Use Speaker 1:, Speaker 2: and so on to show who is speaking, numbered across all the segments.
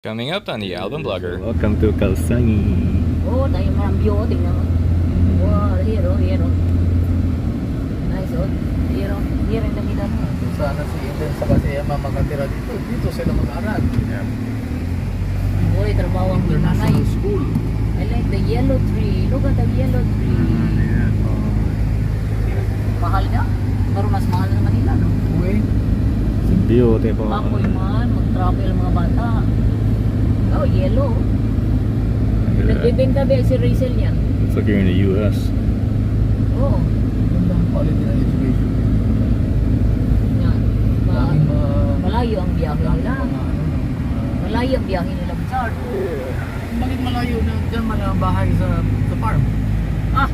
Speaker 1: Coming up on the Alabang Vlogger.
Speaker 2: Welcome to Kalsangi.
Speaker 3: Oh, tayo mga view, tingnan mo. Wow, here oh. Nice oh. Here in the middle.
Speaker 4: Sana si Eden sa kasi ama makatira dito. Dito sila mag-aral.
Speaker 2: Yeah.
Speaker 3: Boy, trabaho ang nanay.
Speaker 4: International school.
Speaker 3: I like the yellow tree. Look at the yellow tree.
Speaker 2: Yeah.
Speaker 3: Mahal na? Pero mas mahal na Manila, no?
Speaker 4: Uy.
Speaker 2: Beautiful.
Speaker 3: Ako'y man, mag-travel mga bata. Oh, yellow. Nagbibenta ba si Rachel yan?
Speaker 2: It's like you're in the US.
Speaker 3: Oh.
Speaker 4: Ganda ang quality ng education.
Speaker 3: Yan.
Speaker 4: Daming
Speaker 3: Malayo ang biyahe nila.
Speaker 4: mga
Speaker 3: Malayo ang biyahe nila, Char.
Speaker 4: Bakit malayo na dyan man ang bahay sa farm?
Speaker 3: Ah,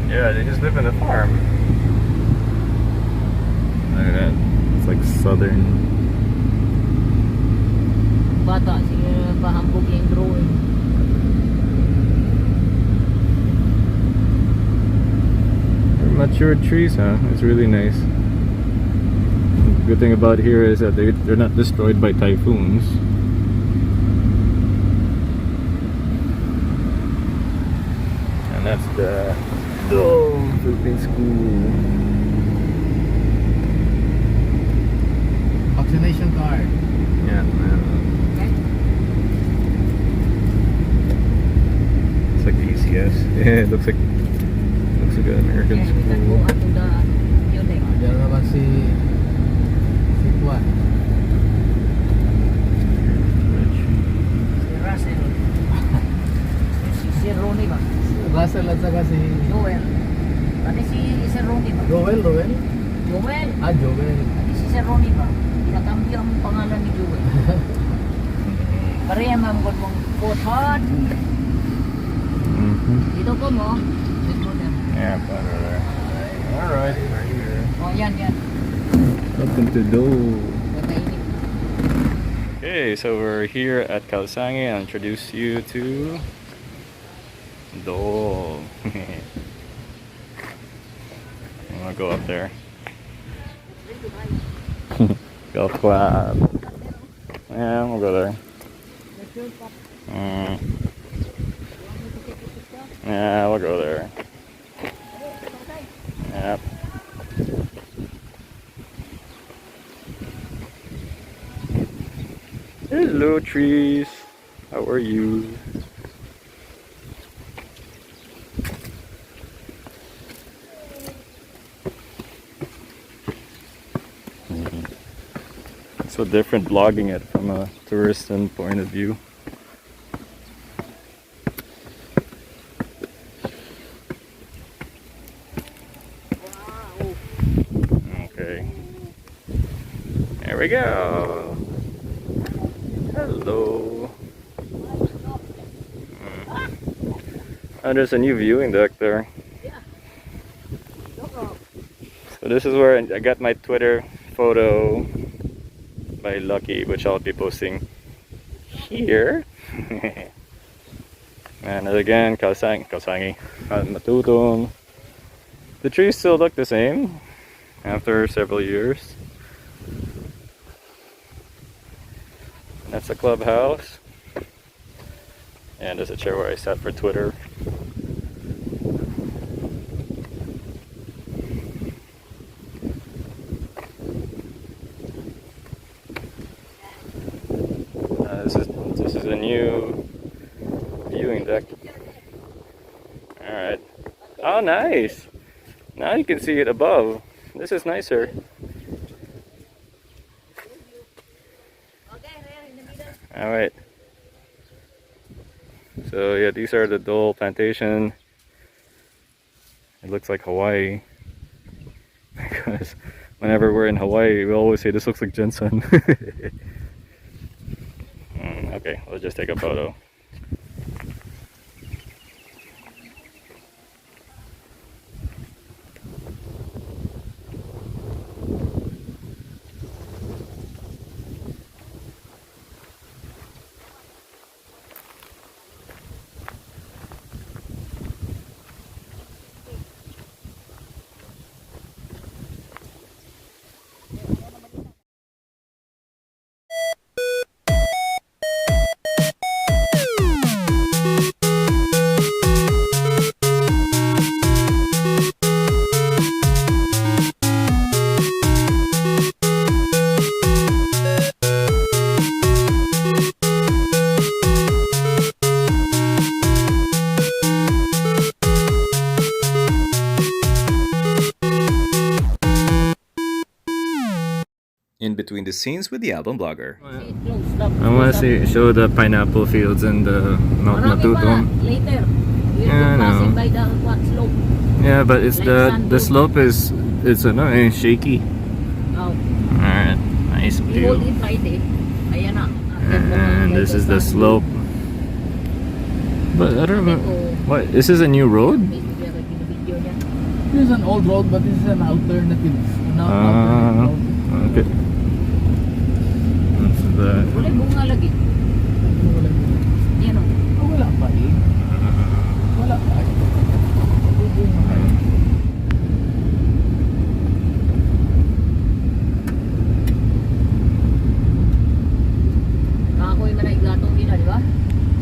Speaker 2: Yeah, they just live in a farm. Look at that. It's like southern.
Speaker 3: bata sila pahambog yung drawing.
Speaker 2: They're mature trees, huh? It's really nice. The good thing about here is that they're not destroyed by typhoons. And that's the Dole Philippines school.
Speaker 4: Vaccination card.
Speaker 2: Yeah, man. It's like ACS. Yeah, it looks like an American
Speaker 3: We can go
Speaker 2: school.
Speaker 3: up to the unit.
Speaker 4: Diyan naman si Juan.
Speaker 3: Si Russell. Si Ronnie ba?
Speaker 4: Russell at saka si
Speaker 3: Joel. Pati si Sir Ronnie ba?
Speaker 4: Joel.
Speaker 3: Joel.
Speaker 4: Joel.
Speaker 3: Pati si Sir Ronnie ba? Pinakambyo ang pangalan ni Joel. Pareha ma'am kung mong coveted. Dito ko mo. Dito mo na.
Speaker 2: Yeah, butter there. Alright, right here.
Speaker 3: Oh, yan.
Speaker 2: Welcome to Dole.
Speaker 3: Matainit.
Speaker 2: Okay, so we're here at Kalsangi. I'll introduce you to Dole. I'm gonna go up there. Golf club. Yeah, we'll go there. Yeah, we'll go there. Yep. Hello, trees. How are you? It's so different vlogging it from a tourist point of view. Okay. There we go. Hello. Oh, there's a new viewing deck there. So this is where I got my Twitter photo by Lucky, which I'll be posting here. And again, Kalsangi, Mount Matutum. The trees still look the same after several years. That's the clubhouse. And there's a chair where I sat for Twitter. This is a new viewing deck. Alright. Oh, nice! Now you can see it above. This is nicer. Alright. So yeah, these are the Dole Plantation. It looks like Hawaii. Because whenever we're in Hawaii, we always say this looks like Jensen. Okay, let's just take a photo. between the scenes with the album blogger.
Speaker 3: It closed up.
Speaker 2: I want to show the pineapple fields and the Mount
Speaker 3: Marami pa
Speaker 2: Matutum.
Speaker 3: later. We'll
Speaker 2: Yeah, I
Speaker 3: go passing
Speaker 2: know.
Speaker 3: by the what slope.
Speaker 2: Yeah, but it's
Speaker 3: Like
Speaker 2: the
Speaker 3: sandwood.
Speaker 2: slope is shaky.
Speaker 3: Oh.
Speaker 2: Alright, nice
Speaker 3: We hold
Speaker 2: view.
Speaker 3: it right eh. Ayan na.
Speaker 2: And this is the slope. But I don't remember. What? This is a new road?
Speaker 4: This is an old road, but this is an alternative.
Speaker 2: Ah, okay. That's the.
Speaker 3: Wala bunga lagi. Yan o.
Speaker 4: Wala pa eh. Wala pa eh. Bubunga pa eh.
Speaker 3: Kakoy man ay gatong gina, di ba?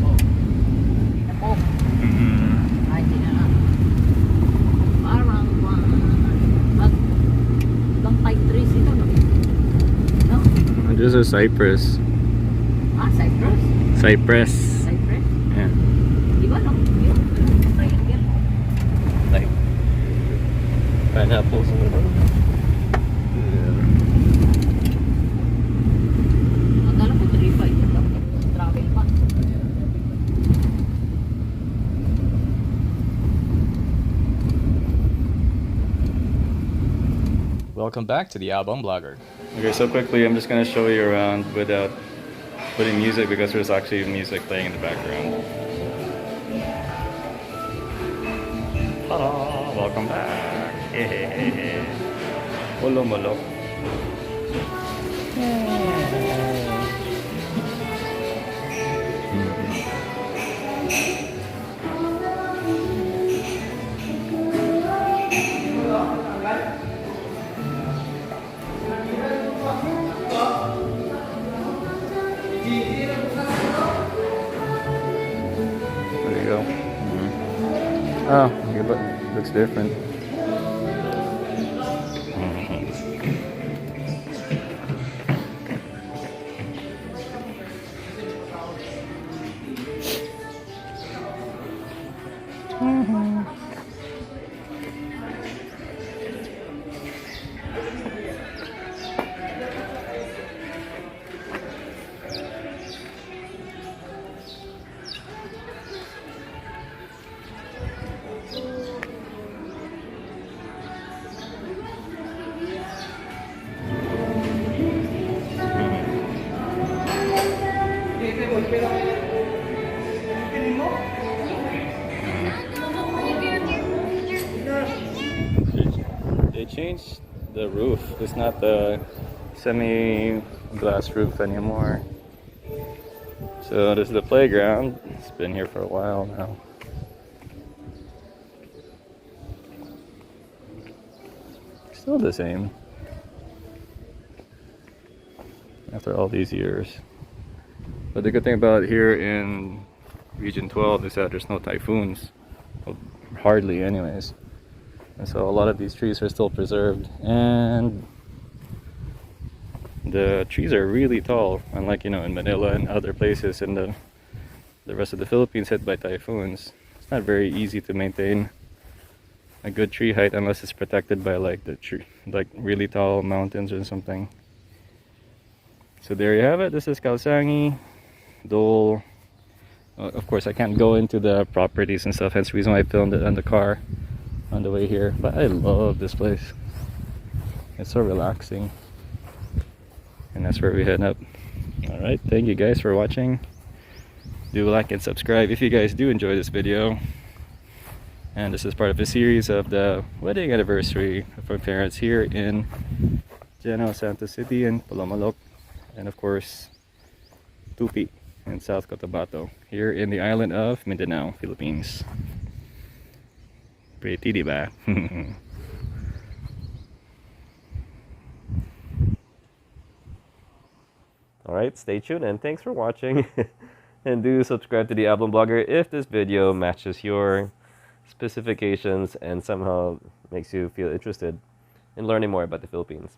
Speaker 4: Oh.
Speaker 3: Ako.
Speaker 2: Mm,
Speaker 3: Ay, di na na. Parang bang pine trees ito, no? No?
Speaker 2: this is cypress.
Speaker 3: Ah, cypress?
Speaker 2: Cypress.
Speaker 3: Cypress?
Speaker 2: Yeah.
Speaker 3: Di ba, no? Yun, triangle.
Speaker 2: Like pineapples.
Speaker 3: Akala ko 3-5 yun lang. Travel pa.
Speaker 2: Welcome back to the album blogger. Okay, so quickly I'm just gonna show you around without putting music because there's actually music playing in the background. Ta-da! Welcome back. Polomolok. There you go. Oh, okay, but looks different. They changed the roof. It's not the semi-glass roof anymore. So this is the playground. It's been here for a while now. Still the same after all these years. But the good thing about here in Region 12 is that there's no typhoons. Well, hardly anyways. And so a lot of these trees are still preserved, and the trees are really tall, unlike in Manila and other places in the rest of the Philippines hit by typhoons. It's not very easy to maintain a good tree height unless it's protected by like really tall mountains or something. So there you have it. This is Kalsangi, Dole. Of course, I can't go into the properties and stuff, hence the reason why I filmed it on the car on the way here. But I love this place. It's so relaxing. And that's where we head up. Alright, thank you guys for watching. Do like and subscribe if you guys do enjoy this video. And this is part of a series of the wedding anniversary of our parents here in General Santos City and Polomolok. And of course, Tupi in South Cotabato, here in the island of Mindanao, Philippines. Pretty, diba? Alright, stay tuned and thanks for watching. And do subscribe to the album blogger if this video matches your specifications and somehow makes you feel interested in learning more about the Philippines.